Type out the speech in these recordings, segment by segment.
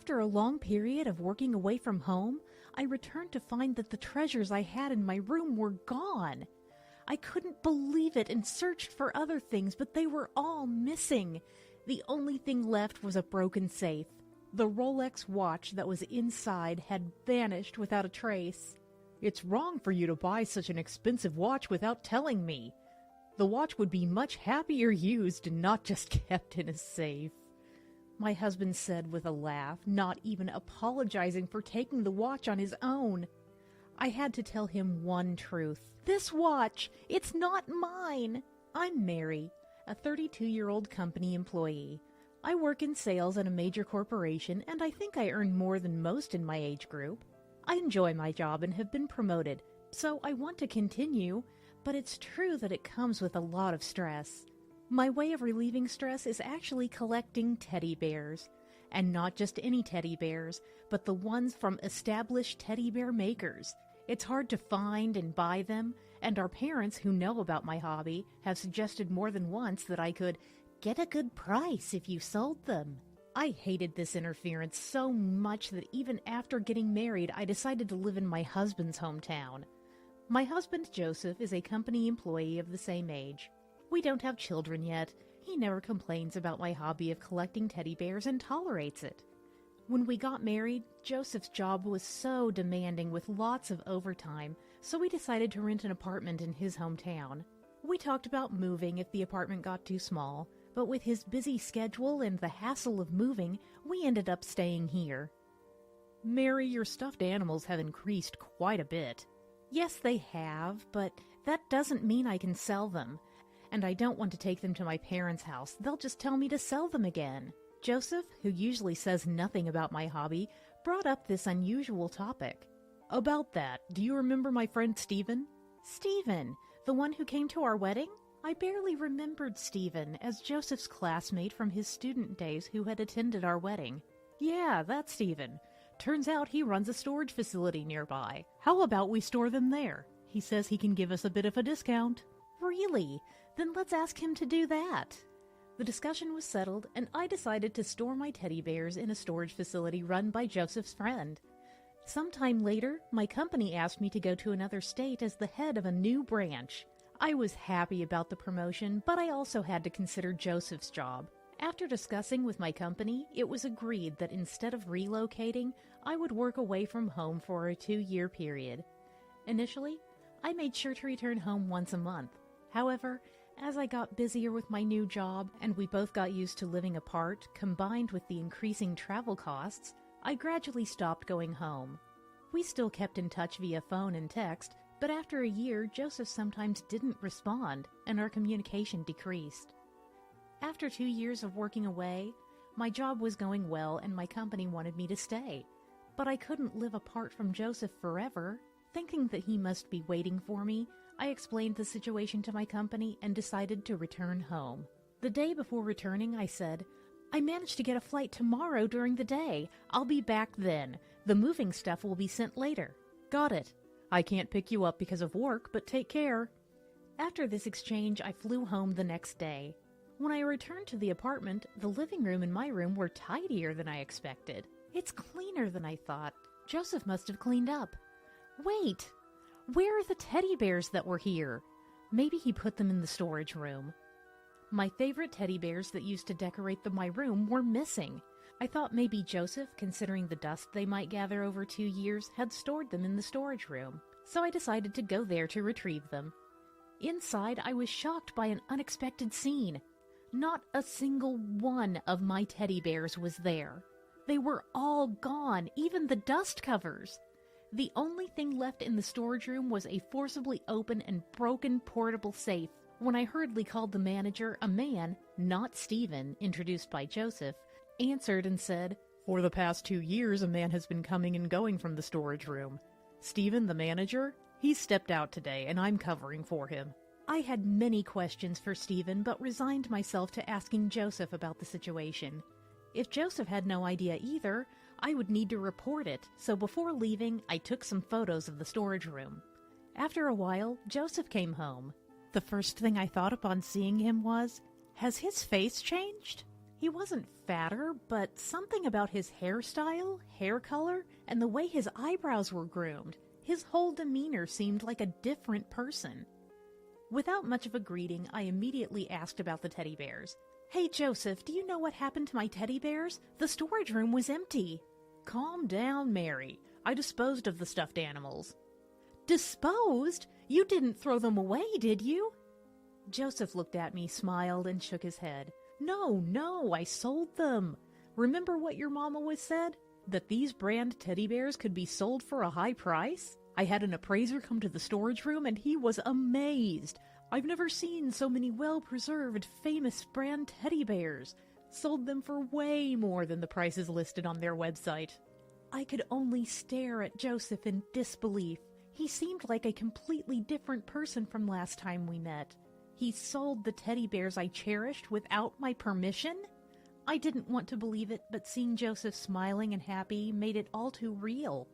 After a long period of working away from home, I returned to find that the treasures I had in my room were gone. I couldn't believe it and searched for other things, but they were all missing. The only thing left was a broken safe. The Rolex watch that was inside had vanished without a trace. "It's wrong for you to buy such an expensive watch without telling me. The watch would be much happier used and not just kept in a safe," my husband said with a laugh, not even apologizing for taking the watch on his own. I had to tell him one truth. "This watch, it's not mine." I'm Mary, a 32-year-old company employee. I work in sales at a major corporation, and I think I earn more than most in my age group. I enjoy my job and have been promoted, so I want to continue, but it's true that it comes with a lot of stress. My way of relieving stress is actually collecting teddy bears. And not just any teddy bears, but the ones from established teddy bear makers. It's hard to find and buy them, and our parents who know about my hobby have suggested more than once that I could get a good price if you sold them. I hated this interference so much that even after getting married, I decided to live in my husband's hometown. My husband, Joseph, is a company employee of the same age. We don't have children yet. He never complains about my hobby of collecting teddy bears and tolerates it. When we got married, Joseph's job was so demanding with lots of overtime, so we decided to rent an apartment in his hometown. We talked about moving if the apartment got too small, but with his busy schedule and the hassle of moving, we ended up staying here. "Mary, your stuffed animals have increased quite a bit." "Yes, they have, but that doesn't mean I can sell them. And I don't want to take them to my parents' house. They'll just tell me to sell them again." Joseph, who usually says nothing about my hobby, brought up this unusual topic. "About that, do you remember my friend Stephen?" "Stephen, the one who came to our wedding?" I barely remembered Stephen as Joseph's classmate from his student days who had attended our wedding. "Yeah, that's Stephen. Turns out he runs a storage facility nearby. How about we store them there? He says he can give us a bit of a discount." "Really? Then let's ask him to do that." The discussion was settled, and I decided to store my teddy bears in a storage facility run by Joseph's friend. Sometime later, my company asked me to go to another state as the head of a new branch. I was happy about the promotion, but I also had to consider Joseph's job. After discussing with my company, it was agreed that instead of relocating, I would work away from home for a 2-year period. Initially, I made sure to return home once a month. However, as I got busier with my new job and we both got used to living apart, combined with the increasing travel costs, I gradually stopped going home. We still kept in touch via phone and text, but after a year, Joseph sometimes didn't respond, and our communication decreased. After 2 years of working away, my job was going well and my company wanted me to stay. But I couldn't live apart from Joseph forever. Thinking that he must be waiting for me, I explained the situation to my company and decided to return home. The day before returning, I said, "I managed to get a flight tomorrow during the day. I'll be back then. The moving stuff will be sent later." "Got it. I can't pick you up because of work, but take care." After this exchange, I flew home the next day. When I returned to the apartment, the living room and my room were tidier than I expected. It's cleaner than I thought. Joseph must have cleaned up. Wait! Where are the teddy bears that were here? Maybe he put them in the storage room. My favorite teddy bears that used to decorate my room were missing. I thought maybe Joseph, considering the dust they might gather over 2 years, had stored them in the storage room. So I decided to go there to retrieve them. Inside, I was shocked by an unexpected scene. Not a single one of my teddy bears was there. They were all gone, even the dust covers. The only thing left in the storage room was a forcibly open and broken portable safe. When I hurriedly called the manager, a man, not Stephen, introduced by Joseph, answered and said, "For the past 2 years, a man has been coming and going from the storage room. Stephen, the manager, he stepped out today, and I'm covering for him." I had many questions for Stephen, but resigned myself to asking Joseph about the situation. If Joseph had no idea either, I would need to report it, so before leaving, I took some photos of the storage room. After a while, Joseph came home. The first thing I thought upon seeing him was, has his face changed? He wasn't fatter, but something about his hairstyle, hair color, and the way his eyebrows were groomed, his whole demeanor seemed like a different person. Without much of a greeting, I immediately asked about the teddy bears. "Hey, Joseph, do you know what happened to my teddy bears? The storage room was empty." "Calm down, Mary. I disposed of the stuffed animals." "Disposed? You didn't throw them away, did you?" Joseph looked at me, smiled, and shook his head. No, I sold them. Remember what your mom always said? That these brand teddy bears could be sold for a high price? I had an appraiser come to the storage room and he was amazed. I've never seen so many well-preserved, famous brand teddy bears. Sold them for way more than the prices listed on their website. I could only stare at Joseph in disbelief. He seemed like a completely different person from last time we met. He sold the teddy bears I cherished without my permission? I didn't want to believe it, but seeing Joseph smiling and happy made it all too real.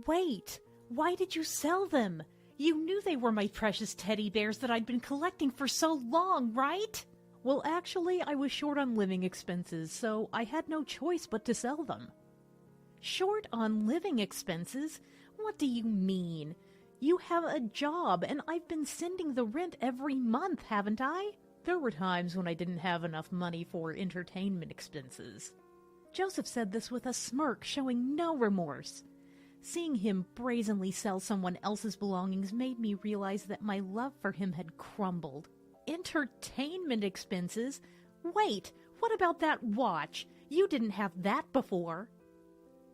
"Wait! Why did you sell them? You knew they were my precious teddy bears that I'd been collecting for so long, right?" "Well, actually, I was short on living expenses, so I had no choice but to sell them." "Short on living expenses? What do you mean? You have a job, and I've been sending the rent every month, haven't I?" "There were times when I didn't have enough money for entertainment expenses." Joseph said this with a smirk, showing no remorse. Seeing him brazenly sell someone else's belongings made me realize that my love for him had crumbled. Entertainment expenses? Wait, what about that watch? You didn't have that before.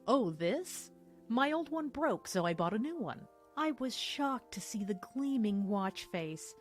"Oh, this? My old one broke, so I bought a new one." I was shocked to see the gleaming watch face.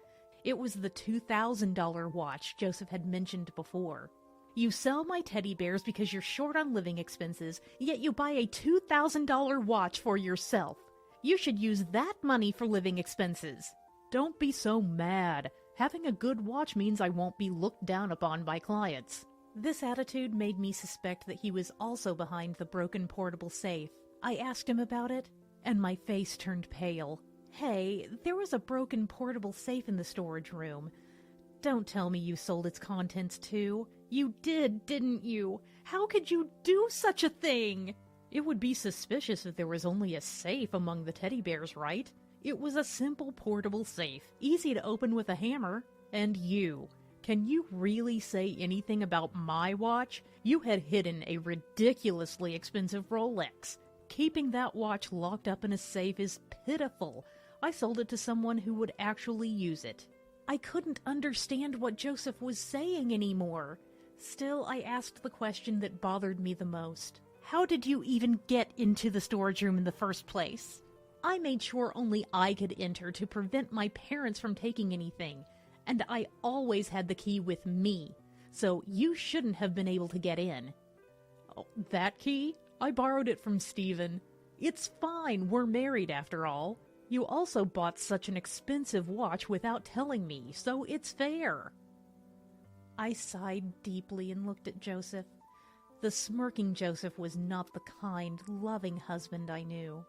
It was the $2,000 watch Joseph had mentioned before. "You sell my teddy bears because you're short on living expenses, yet you buy a $2,000 watch for yourself. You should use that money for living expenses." "Don't be so mad. Having a good watch means I won't be looked down upon by clients." This attitude made me suspect that he was also behind the broken portable safe. I asked him about it, and my face turned pale. "Hey, there was a broken portable safe in the storage room. Don't tell me you sold its contents too. You did, didn't you? How could you do such a thing?" "It would be suspicious if there was only a safe among the teddy bears, right? It was a simple portable safe, easy to open with a hammer. And you, can you really say anything about my watch? You had hidden a ridiculously expensive Rolex. Keeping that watch locked up in a safe is pitiful. I sold it to someone who would actually use it." I couldn't understand what Joseph was saying anymore. Still, I asked the question that bothered me the most. "How did you even get into the storage room in the first place?" "I made sure only I could enter to prevent my parents from taking anything, and I always had the key with me, so you shouldn't have been able to get in." "Oh, that key? I borrowed it from Stephen. It's fine, we're married after all. You also bought such an expensive watch without telling me, so it's fair." I sighed deeply and looked at Joseph. The smirking Joseph was not the kind, loving husband I knew.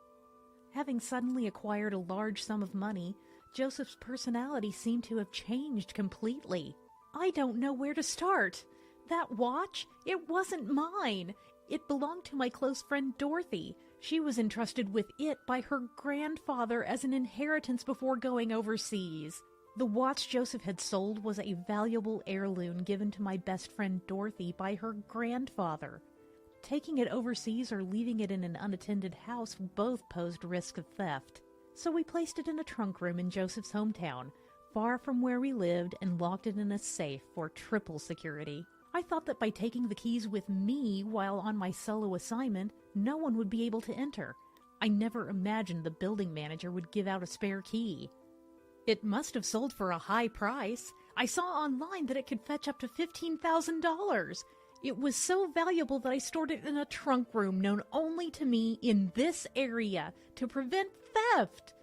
Having suddenly acquired a large sum of money, Joseph's personality seemed to have changed completely. "I don't know where to start. That watch? It wasn't mine. It belonged to my close friend Dorothy. She was entrusted with it by her grandfather as an inheritance before going overseas. The watch Joseph had sold was a valuable heirloom given to my best friend Dorothy by her grandfather. Taking it overseas or leaving it in an unattended house both posed risk of theft. So we placed it in a trunk room in Joseph's hometown, far from where we lived, and locked it in a safe for triple security. I thought that by taking the keys with me while on my solo assignment, no one would be able to enter. I never imagined the building manager would give out a spare key. It must have sold for a high price. I saw online that it could fetch up to $15,000. It was so valuable that I stored it in a trunk room known only to me in this area to prevent theft.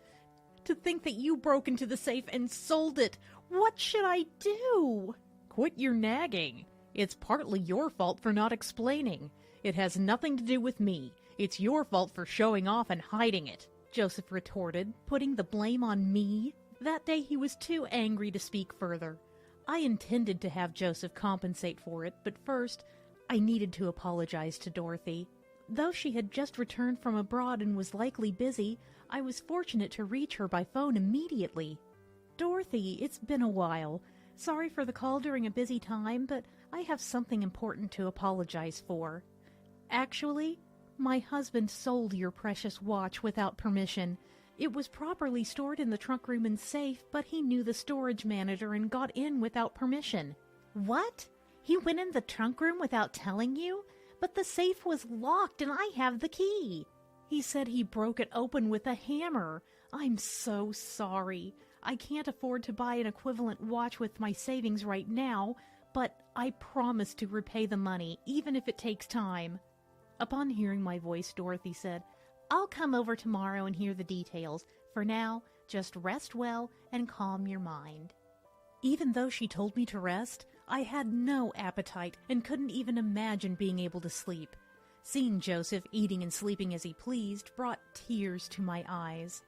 To think that you broke into the safe and sold it. What should I do?" "Quit your nagging. It's partly your fault for not explaining. It has nothing to do with me. It's your fault for showing off and hiding it," Joseph retorted, putting the blame on me. That day he was too angry to speak further. I intended to have Joseph compensate for it, but first, I needed to apologize to Dorothy. Though she had just returned from abroad and was likely busy, I was fortunate to reach her by phone immediately. Dorothy, it's been a while. Sorry for the call during a busy time, but I have something important to apologize for. Actually, my husband sold your precious watch without permission. It was properly stored in the trunk room and safe, but he knew the storage manager and got in without permission. What? He went in the trunk room without telling you? But the safe was locked and I have the key. He said he broke it open with a hammer. I'm so sorry. I can't afford to buy an equivalent watch with my savings right now, but I promise to repay the money, even if it takes time. Upon hearing my voice, Dorothy said, I'll come over tomorrow and hear the details. For now, just rest well and calm your mind. Even though she told me to rest, I had no appetite and couldn't even imagine being able to sleep. Seeing Joseph eating and sleeping as he pleased brought tears to my eyes.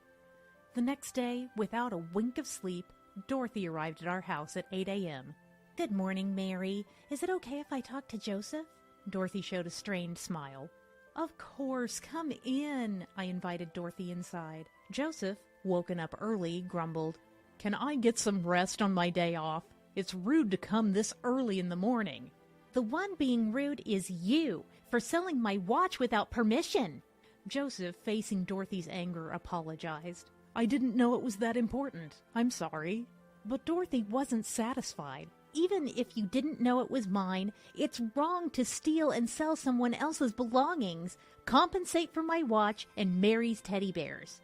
The next day, without a wink of sleep, Dorothy arrived at our house at 8 a.m. Good morning, Mary. Is it okay if I talk to Joseph? Dorothy showed a strained smile. Of course, come in, I invited Dorothy inside. Joseph, woken up early, grumbled, Can I get some rest on my day off? It's rude to come this early in the morning. The one being rude is you, for selling my watch without permission. Joseph, facing Dorothy's anger, apologized. I didn't know it was that important. I'm sorry. But Dorothy wasn't satisfied. Even if you didn't know it was mine, it's wrong to steal and sell someone else's belongings. Compensate for my watch and Mary's teddy bears.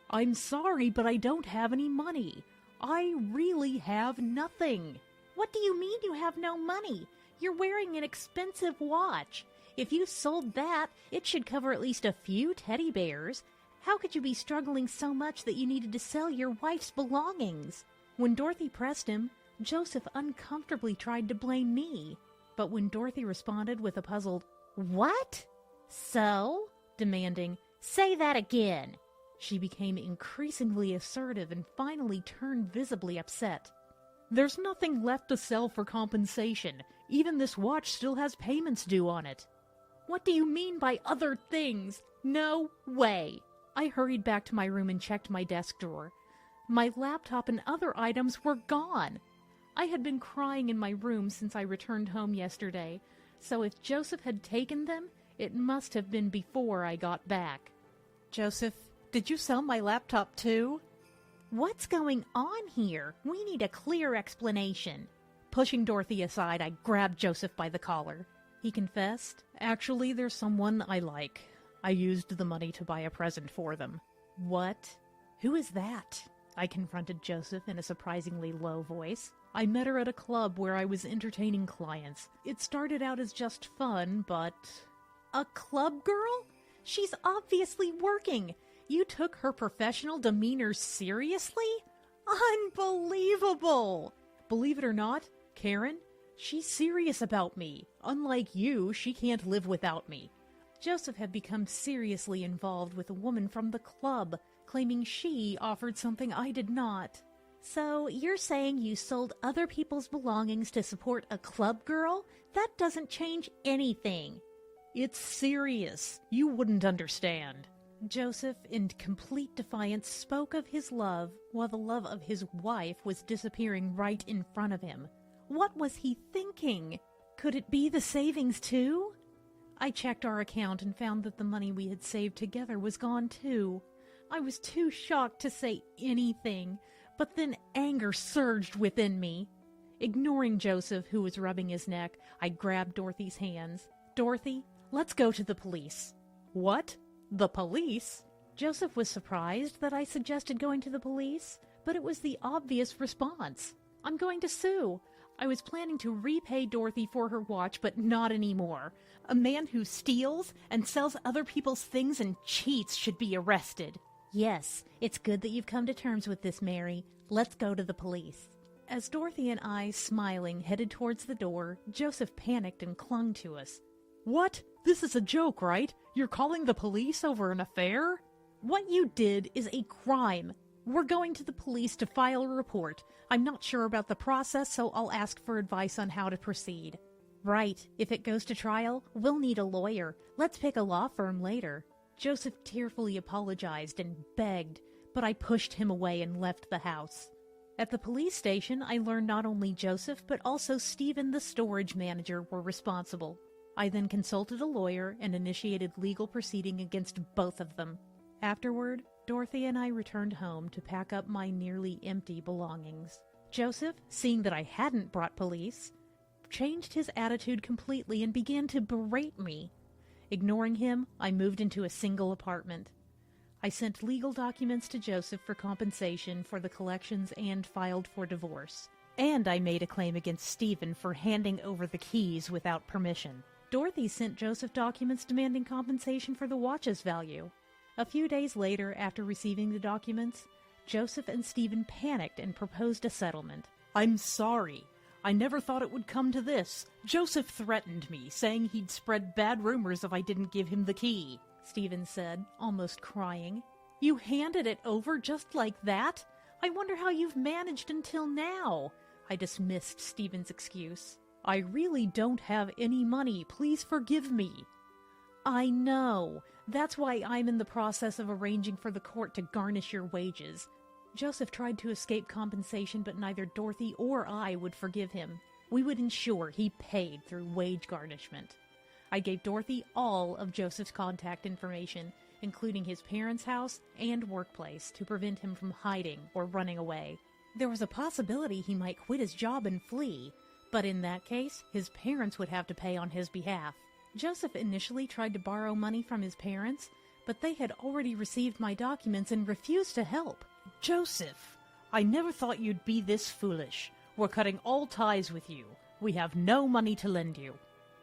I'm sorry, but I don't have any money. I really have nothing. What do you mean you have no money? You're wearing an expensive watch. If you sold that, it should cover at least a few teddy bears. How could you be struggling so much that you needed to sell your wife's belongings? When Dorothy pressed him, Joseph uncomfortably tried to blame me. But when Dorothy responded with a puzzled, What? So? Demanding, Say that again. She became increasingly assertive and finally turned visibly upset. There's nothing left to sell for compensation. Even this watch still has payments due on it. What do you mean by other things? No way. I hurried back to my room and checked my desk drawer. My laptop and other items were gone. I had been crying in my room since I returned home yesterday, so if Joseph had taken them, it must have been before I got back. Joseph, did you sell my laptop too? What's going on here? We need a clear explanation. Pushing Dorothy aside, I grabbed Joseph by the collar. He confessed, Actually, there's someone I like. I used the money to buy a present for them. What? Who is that? I confronted Joseph in a surprisingly low voice. I met her at a club where I was entertaining clients. It started out as just fun, but... A club girl? She's obviously working. You took her professional demeanor seriously? Unbelievable! Believe it or not, Karen, she's serious about me. Unlike you, she can't live without me. Joseph had become seriously involved with a woman from the club, claiming she offered something I did not. So you're saying you sold other people's belongings to support a club girl? That doesn't change anything. It's serious. You wouldn't understand. Joseph, in complete defiance, spoke of his love, while the love of his wife was disappearing right in front of him. What was he thinking? Could it be the savings too? I checked our account and found that the money we had saved together was gone too. I was too shocked to say anything, but then anger surged within me. Ignoring Joseph, who was rubbing his neck, I grabbed Dorothy's hands. Dorothy, let's go to the police. What? The police? Joseph was surprised that I suggested going to the police, but it was the obvious response. I'm going to sue. I was planning to repay Dorothy for her watch, but not anymore. A man who steals and sells other people's things and cheats should be arrested. Yes, it's good that you've come to terms with this, Mary. Let's go to the police. As Dorothy and I, smiling, headed towards the door, Joseph panicked and clung to us. What? This is a joke, right? You're calling the police over an affair? What you did is a crime. We're going to the police to file a report. I'm not sure about the process, so I'll ask for advice on how to proceed. Right, if it goes to trial, we'll need a lawyer. Let's pick a law firm later. Joseph tearfully apologized and begged, but I pushed him away and left the house. At the police station, I learned not only Joseph, but also Stephen, the storage manager, were responsible. I then consulted a lawyer and initiated legal proceeding against both of them. Afterward, Dorothy and I returned home to pack up my nearly empty belongings. Joseph, seeing that I hadn't brought police, changed his attitude completely and began to berate me. Ignoring him, I moved into a single apartment. I sent legal documents to Joseph for compensation for the collections and filed for divorce. And I made a claim against Stephen for handing over the keys without permission. Dorothy sent Joseph documents demanding compensation for the watch's value. A few days later, after receiving the documents, Joseph and Stephen panicked and proposed a settlement. "I'm sorry. I never thought it would come to this. Joseph threatened me, saying he'd spread bad rumors if I didn't give him the key," Stephen said, almost crying. "You handed it over just like that? I wonder how you've managed until now." I dismissed Stephen's excuse. "I really don't have any money. Please forgive me." "I know. That's why I'm in the process of arranging for the court to garnish your wages." Joseph tried to escape compensation, but neither Dorothy or I would forgive him. We would ensure he paid through wage garnishment. I gave Dorothy all of Joseph's contact information, including his parents' house and workplace, to prevent him from hiding or running away. There was a possibility he might quit his job and flee, but in that case, his parents would have to pay on his behalf. Joseph initially tried to borrow money from his parents, but they had already received my documents and refused to help. "Joseph, I never thought you'd be this foolish. We're cutting all ties with you. We have no money to lend you."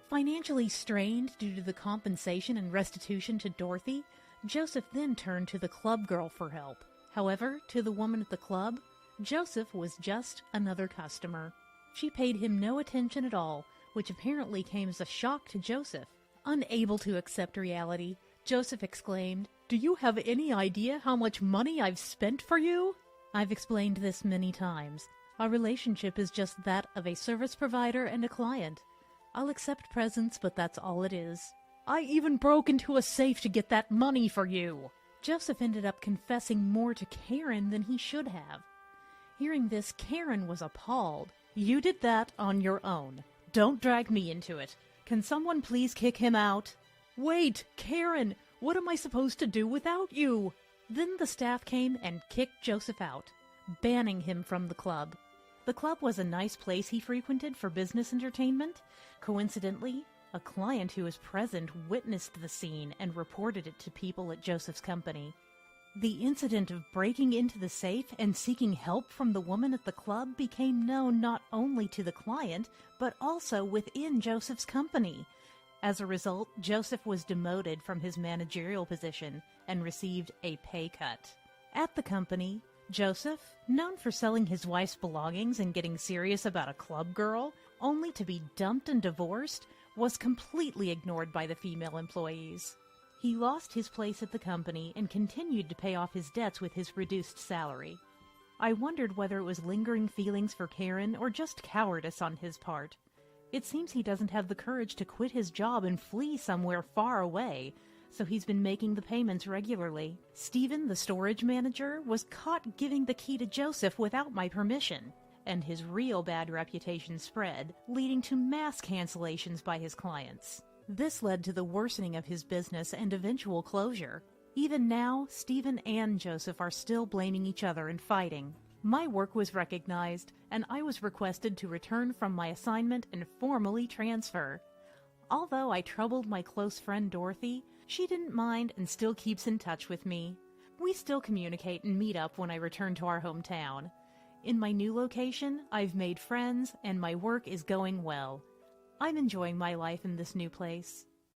Financially strained due to the compensation and restitution to Dorothy, Joseph then turned to the club girl for help. However, to the woman at the club, Joseph was just another customer. She paid him no attention at all, which apparently came as a shock to Joseph. Unable to accept reality, Joseph exclaimed, "Do you have any idea how much money I've spent for you?" "I've explained this many times. Our relationship is just that of a service provider and a client. I'll accept presents, but that's all it is." "I even broke into a safe to get that money for you." Joseph ended up confessing more to Karen than he should have. Hearing this, Karen was appalled. "You did that on your own. Don't drag me into it. Can someone please kick him out?" "Wait, Karen, what am I supposed to do without you?" Then the staff came and kicked Joseph out, banning him from the club. The club was a nice place he frequented for business entertainment. Coincidentally, a client who was present witnessed the scene and reported it to people at Joseph's company. The incident of breaking into the safe and seeking help from the woman at the club became known not only to the client, but also within Joseph's company. As a result, Joseph was demoted from his managerial position and received a pay cut. At the company, Joseph, known for selling his wife's belongings and getting serious about a club girl, only to be dumped and divorced, was completely ignored by the female employees. He lost his place at the company and continued to pay off his debts with his reduced salary. I wondered whether it was lingering feelings for Karen or just cowardice on his part. It seems he doesn't have the courage to quit his job and flee somewhere far away, so he's been making the payments regularly. Stephen, the storage manager, was caught giving the key to Joseph without my permission, and his real bad reputation spread, leading to mass cancellations by his clients. This led to the worsening of his business and eventual closure. Even now, Stephen and Joseph are still blaming each other and fighting. My work was recognized, and I was requested to return from my assignment and formally transfer. Although I troubled my close friend Dorothy, she didn't mind and still keeps in touch with me. We still communicate and meet up when I return to our hometown. In my new location, I've made friends, and my work is going well. I'm enjoying my life in this new place.